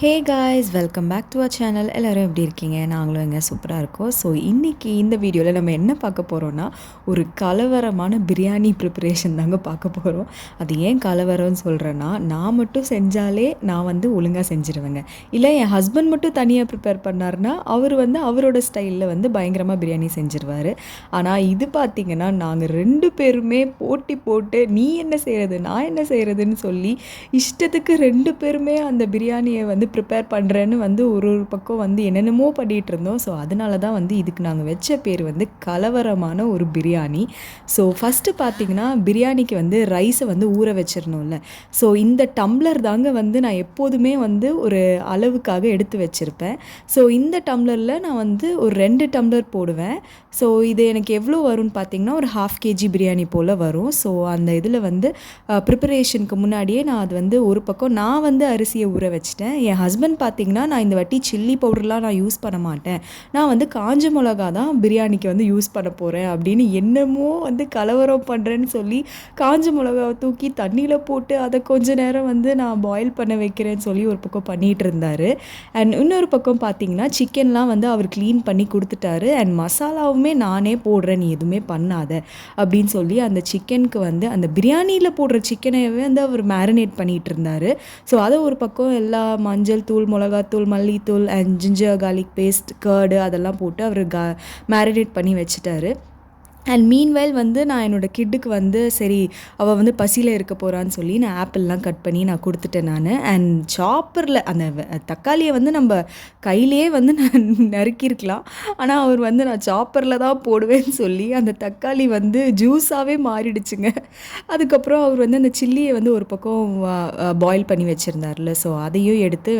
Hey guys, welcome back to our channel. எல்லோரும் எப்படி இருக்கீங்க? நாங்களும் எங்கே சூப்பராக இருக்கோம். ஸோ இன்றைக்கி இந்த வீடியோவில் நம்ம என்ன பார்க்க போகிறோன்னா, ஒரு கலவரமான பிரியாணி ப்ரிப்பரேஷன் தாங்க பார்க்க போகிறோம். அது ஏன் கலவரம்னு சொல்கிறேன்னா, நான் மட்டும் செஞ்சாலே நான் ஒழுங்காக செஞ்சுருவேங்க. இல்லை என் ஹஸ்பண்ட் மட்டும் தனியாக ப்ரிப்பேர் பண்ணார்னா அவரோட ஸ்டைலில் பயங்கரமாக பிரியாணி செஞ்சுருவார். ஆனால் இது பார்த்திங்கன்னா நாங்கள் 2 பேருமே போட்டி போட்டு நீ என்ன செய்கிறது நான் என்ன செய்கிறதுன்னு சொல்லி இஷ்டத்துக்கு 2 பேருமே அந்த பிரியாணியை ப்ரிப்பேர் பண்ணுறேன்னு ஒரு பக்கம் என்னென்னமோ பண்ணிகிட்டு இருந்தோம். ஸோ அதனால தான் இதுக்கு நாங்கள் வச்ச பேர் கலவரமான ஒரு பிரியாணி. ஸோ ஃபஸ்ட்டு பார்த்திங்கன்னா பிரியாணிக்கு ரைஸை ஊற வச்சிடணும்ல. ஸோ இந்த டம்ளர் தாங்க நான் எப்போதுமே ஒரு அளவுக்காக எடுத்து வச்சுருப்பேன். ஸோ இந்த டம்ளரில் நான் ஒரு 2 டம்ளர் போடுவேன். ஸோ இது எனக்கு எவ்வளோ வரும்னு பார்த்திங்கன்னா ஒரு 1/2 kg பிரியாணி போல் வரும். ஸோ அந்த இதில் ப்ரிப்பரேஷனுக்கு முன்னாடியே நான் அது ஒரு பக்கம் நான் அரிசியை ஊற வச்சிட்டேன். என் ஹஸ்பண்ட் பார்த்திங்கன்னா நான் இந்த வாட்டி சில்லி பவுடர்லாம் நான் யூஸ் பண்ண மாட்டேன், நான் காஞ்ச மிளகா தான் பிரியாணிக்கு யூஸ் பண்ண போகிறேன் அப்படின்னு என்னமோ கலவரம் பண்ணுறேன்னு சொல்லி காஞ்ச மிளகாவை தூக்கி தண்ணியில் போட்டு அதை கொஞ்ச நேரம் நான் பாயில் பண்ண வைக்கிறேன்னு சொல்லி ஒரு பக்கம் பண்ணிகிட்டு இருந்தார். அண்ட் இன்னொரு பக்கம் பார்த்திங்கன்னா சிக்கன்லாம் அவர் க்ளீன் பண்ணி கொடுத்துட்டாரு. அண்ட் மசாலாவுமே நானே போடுறேன், நீ எதுவுமே பண்ணாத அப்படின்னு சொல்லி அந்த சிக்கனுக்கு அந்த பிரியாணியில் போடுற சிக்கனைவே அவர் மேரினேட் பண்ணிகிட்டு இருந்தார். ஸோ அதை ஒரு பக்கம் எல்லா மஞ்சள் தூள், மிளகாத்தூள், மல்லித்தூள் and ginger garlic paste, curd அதெல்லாம் போட்டு அவர் மேரினேட் பண்ணி வச்சுட்டாரு. அண்ட் மீன்வைல் நான் என்னோடய கிட்டுக்கு சரி அவள் பசியில் இருக்க போகிறான்னு சொல்லி நான் ஆப்பிள்லாம் கட் பண்ணி நான் கொடுத்துட்டேன் நான். அண்ட் சாப்பரில் அந்த தக்காளியை நம்ம கையிலே நான் நறுக்கியிருக்கலாம். ஆனால் அவர் நான் சாப்பரில் தான் போடுவேன்னு சொல்லி அந்த தக்காளி ஜூஸாகவே மாறிடுச்சுங்க. அதுக்கப்புறம் அவர் அந்த சில்லியை ஒரு பக்கம் பாயில் பண்ணி வச்சுருந்தார்ல. ஸோ அதையும் எடுத்து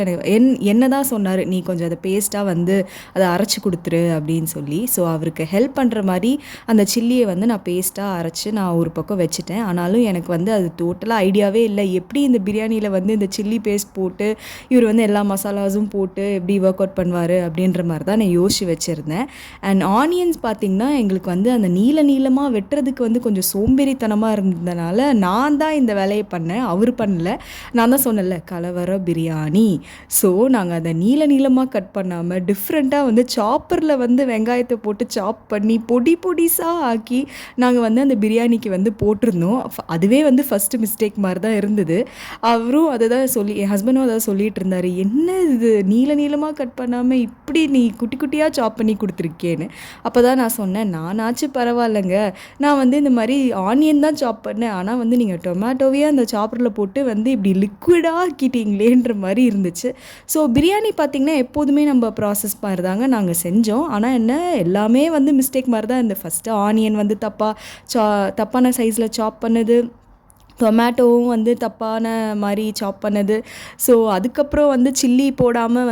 என்ன தான் சொன்னார், நீ கொஞ்சம் அதை பேஸ்ட்டாக அதை அரைச்சி கொடுத்துரு அப்படின்னு சொல்லி. ஸோ அவருக்கு ஹெல்ப் பண்ணுற மாதிரி அந்த சில்லியை நான் பேஸ்ட்டாக அரைச்சி நான் ஒரு பக்கம் வச்சுட்டேன். ஆனாலும் எனக்கு அது டோட்டலாக ஐடியாவே இல்லை, எப்படி இந்த பிரியாணியில் இந்த சில்லி பேஸ்ட் போட்டு இவர் எல்லா மசாலாஸும் போட்டு எப்படி ஒர்க் அவுட் பண்ணுவார் அப்படின்ற மாதிரி தான் நான் யோசிச்சு வச்சுருந்தேன். அண்ட் ஆனியன்ஸ் பார்த்திங்கன்னா எங்களுக்கு அந்த நீளமாக வெட்டுறதுக்கு கொஞ்சம் சோம்பேறித்தனமாக இருந்ததுனால நான் தான் இந்த வேலையை பண்ணேன், அவர் பண்ணல. நான் தான் சொன்னல கலவர பிரியாணி. ஸோ நாங்கள் அதை நீளமாக கட் பண்ணாமல் டிஃப்ரெண்ட்டாக சாப்பரில் வெங்காயத்தை போட்டு சாப் பண்ணி பொடிசாக ஆக்கி நாங்கள் அந்த பிரியாணிக்கு போட்டிருந்தோம். அதுவே ஃபஸ்ட்டு மிஸ்டேக் மாதிரி தான் இருந்தது. அவரும் அதை தான் சொல்லி என் ஹஸ்பண்டும் அதை சொல்லிகிட்டு இருந்தார், என்ன இது நீளமாக கட் பண்ணாமல் இப்படி நீ குட்டி குட்டியாக சாப் பண்ணி கொடுத்துருக்கேன்னு. அப்போ தான் நான் சொன்னேன், நானாச்சும் பரவாயில்லைங்க, நான் இந்த மாதிரி ஆனியன் தான் சாப் பண்ணேன், ஆனால் நீங்கள் டொமேட்டோவே அந்த சாப்பரில் போட்டு இப்படி லிக்விடாக ஆக்கிட்டீங்களேன்ற மாதிரி இருந்துச்சு. ஸோ பிரியாணி பார்த்திங்கன்னா எப்போதுமே நம்ம ப்ராசஸ் மாதிரி தாங்க நாங்கள் செஞ்சோம். ஆனால் என்ன எல்லாமே மிஸ்டேக் மாதிரி தான். இந்த ஃபஸ்ட்டு ஆனியன் தப்பான சைஸில் சாப் பண்ணது, டொமேட்டோவும் தப்பான மாதிரி சாப் பண்ணது. ஸோ அதுக்கப்புறம் சில்லி போடாமல்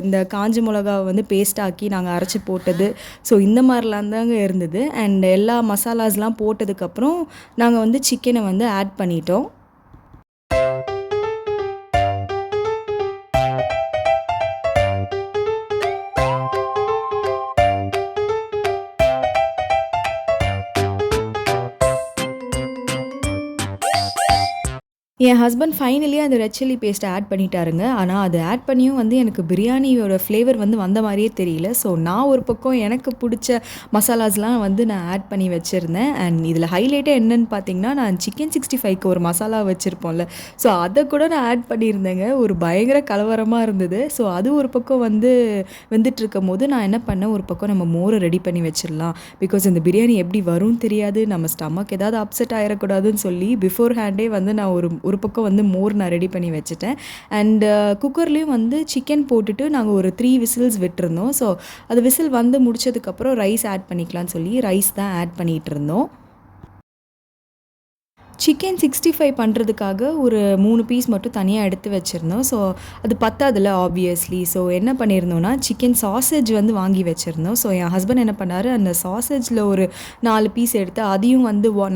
இந்த காஞ்ச மிளகாவை பேஸ்டாக்கி நாங்கள் அரைச்சி போட்டது. ஸோ இந்த மாதிரிலாம் தாங்க இருந்தது. அண்ட் எல்லா மசாலாஸ்லாம் போட்டதுக்கப்புறம் நாங்கள் சிக்கனை ஆட் பண்ணிட்டோம். என் ஹஸ்பண்ட் ஃபைனலி அந்த ரெட் சில்லி பேஸ்ட்டை ஆட் பண்ணிட்டாருங்க. ஆனால் அது ஆட் பண்ணியும் எனக்கு பிரியாணியோட ஃப்ளேவர் வந்த மாதிரியே தெரியல. ஸோ நான் ஒரு பக்கம் எனக்கு பிடிச்ச மசாலாஸ்லாம் நான் ஆட் பண்ணி வச்சுருந்தேன். அண்ட் இதில் ஹைலைட்டே என்னென்னு பார்த்தீங்கன்னா, நான் சிக்கன் 65க்கு ஒரு மசாலா வச்சுருப்போம்ல, ஸோ அதை கூட நான் ஆட் பண்ணியிருந்தேங்க. ஒரு பயங்கர கலவரமாக இருந்தது. ஸோ அது ஒரு பக்கம் வெந்துட்டுருக்கும் போது நான் என்ன பண்ணேன், ஒரு பக்கம் நம்ம மோரை ரெடி பண்ணி வச்சிடலாம். பிகாஸ் இந்த பிரியாணி எப்படி வரும்னு தெரியாது, நம்ம ஸ்டமக் ஏதாவது அப்செட் ஆகிடக்கூடாதுன்னு சொல்லி பிஃபோர் ஹேண்டே நான் ஒரு பக்கம் மோர் நான் ரெடி பண்ணி வச்சுட்டேன். அண்டு குக்கர்லேயும் சிக்கன் போட்டுட்டு நாங்கள் ஒரு 3 விசில்ஸ் விட்டுருந்தோம். ஸோ அது விசில் முடிச்சதுக்கப்புறம் ரைஸ் ஆட் பண்ணிக்கலான்னு சொல்லி ரைஸ் தான் ஆட் பண்ணிகிட்டு இருந்தோம். சிக்கன் 65 பண்ணுறதுக்காக ஒரு 3 பீஸ் மட்டும் தனியாக எடுத்து வச்சுருந்தோம். ஸோ அது பத்தாதில்ல ஆப்வியஸ்லி. ஸோ என்ன பண்ணியிருந்தோன்னா, சிக்கன் சாசேஜ் வாங்கி வச்சுருந்தோம். ஸோ என் ஹஸ்பண்ட் என்ன பண்ணார், அந்த சாசேஜில் ஒரு 4 பீஸ் எடுத்து அதையும்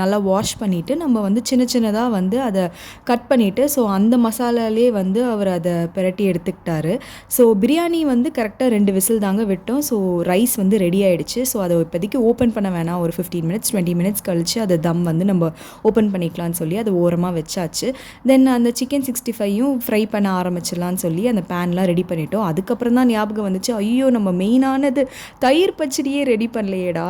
நல்லா வாஷ் பண்ணிவிட்டு நம்ம சின்ன சின்னதாக அதை கட் பண்ணிவிட்டு ஸோ அந்த மசாலாலே அவர் அதை பிரட்டி எடுத்துக்கிட்டாரு. ஸோ பிரியாணி கரெக்டாக 2 விசில் தாங்க விட்டோம். ஸோ ரைஸ் ரெடி ஆகிடுச்சு. ஸோ அதை இப்போதைக்கு ஓப்பன் பண்ண வேணாம், ஒரு 15 மினிட்ஸ் 20 மினிட்ஸ் கழித்து அதை தம் நம்ம ஓப்பன் பண்ணி பண்ணிக்கலாம்னு சொல்லி அது ஓரமாக வச்சாச்சு. தென் அந்த சிக்கன் 65யும் ஃப்ரை பண்ண ஆரம்பிச்சிடலான்னு சொல்லி அந்த பேன்லாம் ரெடி பண்ணிட்டோம். அதுக்கப்புறம் தான் ஞாபகம் வந்துச்சு, ஐயோ நம்ம மெயினானது தயிர் பச்சடியே ரெடி பண்ணலையேடா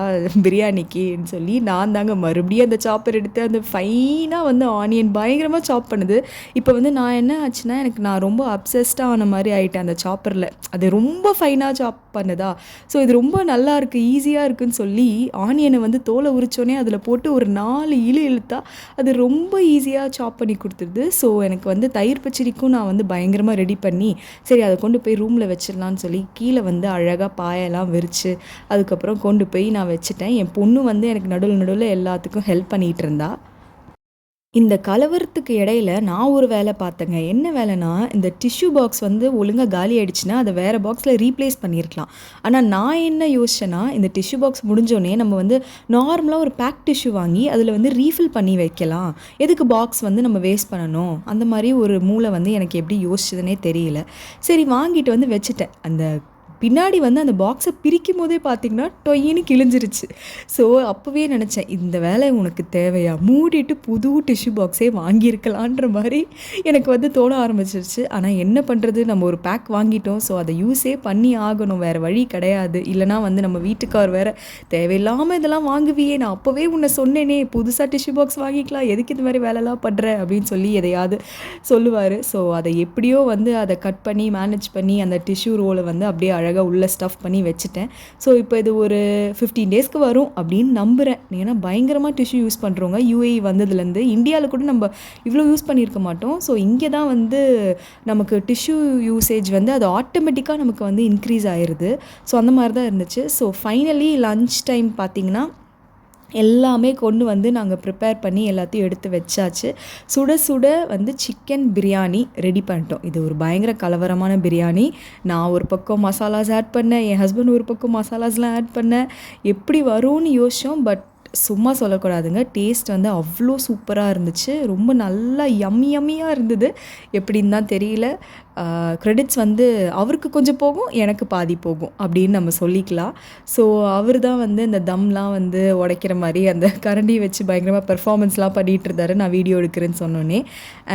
பிரியாணிக்குன்னு சொல்லி நான் தாங்க மறுபடியும் அந்த சாப்பர் எடுத்து அந்த ஃபைனாக வந்து ஆனியன் பயங்கரமாக சாப் பண்ணுது. இப்போ வந்து நான் என்ன ஆச்சுன்னா, நான் ரொம்ப அப்சஸ்டாக ஆன மாதிரி ஆகிட்டேன் அந்த சாப்பரில். அது ரொம்ப ஃபைனாக சாப் பண்ணுதா, ஸோ இது ரொம்ப நல்லா இருக்குது, ஈஸியாக இருக்குதுன்னு சொல்லி ஆனியனை வந்து தோலை உரிச்சோன்னே அதில் போட்டு ஒரு 4 இழுத்தா அது ரொம்ப ஈஸியாக சாப் பண்ணி கொடுத்துருது. ஸோ எனக்கு வந்து தயிர் பச்சடிக்கும் நான் வந்து பயங்கரமாக ரெடி பண்ணி சரி அதை கொண்டு போய் ரூமில் வச்சிடலான்னு சொல்லி கீழே வந்து அழகாக பாயெல்லாம் விரித்து அதுக்கப்புறம் கொண்டு போய் நான் வச்சுட்டேன். என் பொண்ணு வந்து எனக்கு நடுவில் எல்லாத்துக்கும் ஹெல்ப் பண்ணிகிட்டு இருந்தா. இந்த கலவரத்துக்கு இடையில நான் ஒரு வேலை பார்த்தேங்க. என்ன வேலைன்னா, இந்த டிஷ்யூ பாக்ஸ் வந்து ஒழுங்காக காலி ஆகிடுச்சுன்னா அதை வேறு பாக்ஸில் ரீப்ளேஸ் பண்ணியிருக்கலாம். ஆனால் நான் என்ன யோசிச்சேன்னா, இந்த டிஷ்யூ பாக்ஸ் முடிஞ்சோடனே நம்ம வந்து நார்மலாக ஒரு பேக் டிஷ்யூ வாங்கி அதில் வந்து ரீஃபில் பண்ணி வைக்கலாம், எதுக்கு பாக்ஸ் வந்து நம்ம வேஸ்ட் பண்ணணும், அந்த மாதிரி ஒரு மூளை வந்து எனக்கு எப்படி யோசிச்சதுன்னே தெரியல. சரி வாங்கிட்டு வந்து வச்சுட்டேன். அந்த பின்னாடி வந்து அந்த பாக்ஸை பிரிக்கும் போதே பார்த்திங்கன்னா டொயின்னு கிழிஞ்சிருச்சு. ஸோ அப்போவே நினச்சேன், இந்த வேலை உனக்கு தேவையா, மூடிட்டு புது டிஷ்யூ பாக்ஸே வாங்கியிருக்கலான்ற மாதிரி எனக்கு வந்து தோண ஆரம்பிச்சிருச்சு. ஆனால் என்ன பண்ணுறது, நம்ம ஒரு பேக் வாங்கிட்டோம், ஸோ அதை யூஸே பண்ணி ஆகணும், வேறு வழி கிடையாது. இல்லைனா வந்து நம்ம வீட்டுக்கார் வேறு தேவையில்லாமல் இதெல்லாம் வாங்குவியே, நான் அப்போவே உன்னை சொன்னேனே புதுசாக டிஷ்யூ பாக்ஸ் வாங்கிக்கலாம், எதுக்கு இந்த மாதிரி வேலைலாம் பண்ணுற அப்படின்னு சொல்லி எதையாவது சொல்லுவார். ஸோ அதை எப்படியோ வந்து அதை கட் பண்ணி மேனேஜ் பண்ணி அந்த டிஷ்யூ ரோலை வந்து அப்படியே அழகாக உள்ளே ஸ்டஃப் பண்ணி வச்சுட்டேன். ஸோ இப்போ இது ஒரு 15 டேஸ்க்கு வரும் அப்படின்னு நம்புகிறேன். ஏன்னா பயங்கரமாக டிஷ்யூ யூஸ் பண்ணுறோங்க. UAE வந்ததுலேருந்து இந்தியாவில் கூட நம்ம இவ்வளோ யூஸ் பண்ணியிருக்க மாட்டோம். ஸோ இங்கே தான் வந்து நமக்கு டிஷ்யூ யூசேஜ் வந்து அது ஆட்டோமேட்டிக்காக நமக்கு வந்து இன்க்ரீஸ் ஆயிடுது. ஸோ அந்த மாதிரி தான் இருந்துச்சு. ஸோ ஃபைனலி லன்ச் டைம் பார்த்திங்கன்னா எல்லாமே கொண்டு வந்து நாங்கள் ப்ரிப்பேர் பண்ணி எல்லாத்தையும் எடுத்து வச்சாச்சு. சுட சுட வந்து சிக்கன் பிரியாணி ரெடி பண்ணிட்டோம். இது ஒரு பயங்கர கலவரமான பிரியாணி. நான் ஒரு பக்கம் மசாலாஸ் ஆட் பண்ணேன், என் ஹஸ்பண்ட் ஒரு பக்கம் மசாலாஸ்லாம் ஆட் பண்ணேன். எப்படி வரும்னு யோசித்தோம், பட் சும்மா சொல்லக்கூடாதுங்க, டேஸ்ட் வந்து அவ்வளோ சூப்பராக இருந்துச்சு. ரொம்ப நல்லா யம்மியாக இருந்தது. எப்படின்னு தான் தெரியல. க்ரெடிட்ஸ் வந்து அவருக்கு கொஞ்சம் போகும், எனக்கு பாதி போகும் அப்படின்னு நம்ம சொல்லிக்கலாம். ஸோ அவர் தான் வந்து இந்த தம்லாம் வந்து உடைக்கிற மாதிரி அந்த கரண்டியை வச்சு பயங்கரமாக பெர்ஃபார்மன்ஸ்லாம் பண்ணிகிட்டு இருந்தார் நான் வீடியோ எடுக்கிறேன்னு சொன்னோன்னே.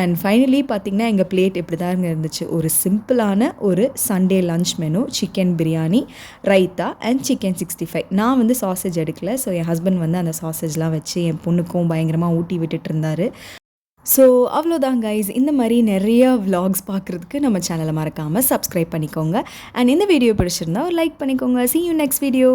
அண்ட் ஃபைனலி பார்த்திங்கன்னா எங்கள் பிளேட் இப்படி தாங்க இருந்துச்சு. ஒரு சிம்பிளான ஒரு Sunday lunch menu, chicken biryani, raita and chicken 65. நான் வந்து சாசேஜ் எடுக்கல. ஸோ என் ஹஸ்பண்ட் வந்து அந்த சாசேஜ்லாம் வச்சு என் பொண்ணுக்கும் பயங்கரமாக ஊட்டி விட்டுட்டு இருந்தார். ஸோ அவ்வளோதான் கைஸ். இந்த மாதிரி நிறையா விலாக்ஸ் பார்க்குறதுக்கு நம்ம சேனலை மறக்காமல் சப்ஸ்கிரைப் பண்ணிக்கோங்க. அண்ட் இந்த வீடியோ பிடிச்சிருந்தா ஒரு லைக் பண்ணிக்கோங்க. See you next video.